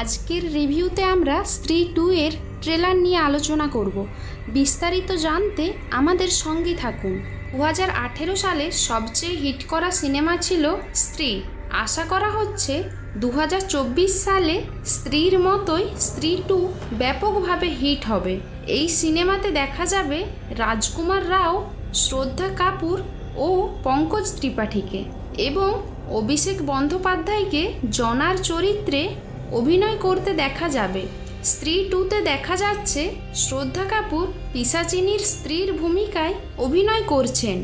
আজকের রিভিউতে আমরা স্ত্রী 2 এর ট্রেলার নিয়ে আলোচনা করব। বিস্তারিত জানতে আমাদের সঙ্গে থাকুন। 2018 সালে সবচেয়ে হিট করা সিনেমা ছিল স্ত্রী। আশা করা হচ্ছে 2024 সালে স্ত্রীর মতোই স্ত্রী 2 ব্যাপকভাবে হিট হবে। এই সিনেমাতে দেখা যাবে রাজকুমার রাও, শ্রদ্ধা কাপুর ও পঙ্কজ ত্রিপাঠীকে এবং অভিষেক বন্দ্যোপাধ্যায়কে জনার চরিত্রে অভিনয় করতে দেখা যাবে। স্ত্রী 2তে দেখা যাচ্ছে শ্রদ্ধা কাপুর পিশাচিনীর স্ত্রীর ভূমিকায় অভিনয় করছেন।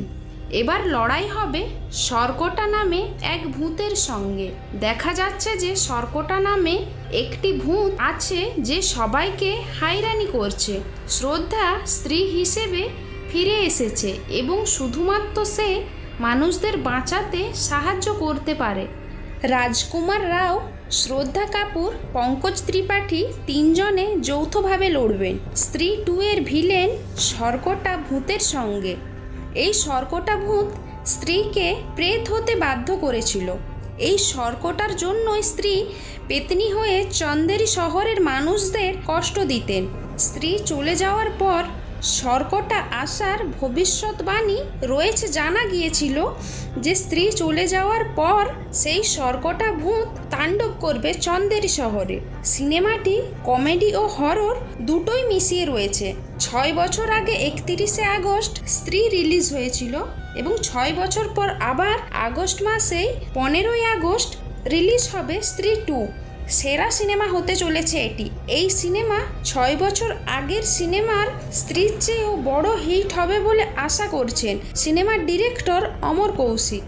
এবার লড়াই হবে সরকটা নামে এক ভূতের সঙ্গে। দেখা যাচ্ছে যে সরকটা নামে একটি ভূত আছে যে সবাইকে হাইরানি করছে। শ্রদ্ধা স্ত্রী হিসেবে ফিরে এসেছে এবং শুধুমাত্র সে মানুষদের বাঁচাতে সাহায্য করতে পারে। রাজকুমার রাও, শ্রদ্ধা কাপুর, পঙ্কজ ত্রিপাঠী তিনজনে যৌথভাবে লড়বেন স্ত্রী 2 এর ভিলেন সরকটা ভূতের সঙ্গে। এই সরকটা ভূত স্ত্রীকে প্রেত হতে বাধ্য করেছিল। এই সরকটার জন্যই স্ত্রী পেতনি হয়ে চন্দেরি শহরের মানুষদের কষ্ট দিতেন। স্ত্রী চলে যাওয়ার পর সরকটা আসার ভবিষ্যৎবাণী রয়েছে। জানা গিয়েছিল যে স্ত্রী চলে যাওয়ার পর সেই সরকটা ভূত তাণ্ডব করবে চন্দেরি শহরে। সিনেমাটি কমেডি ও হরর দুটোই মিশিয়ে রয়েছে। 6 বছর আগে 31শে আগস্ট স্ত্রী রিলিজ হয়েছিল এবং 6 বছর পর আবার আগস্ট মাসেই 15ই আগস্ট রিলিজ হবে স্ত্রী 2। সেরা সিনেমা হতে চলেছে এটি। এই সিনেমা 6 বছর আগের সিনেমার স্ত্রীর চেয়েও বড় হিট হবে বলে আশা করছেন সিনেমার ডিরেক্টর অমর কৌশিক।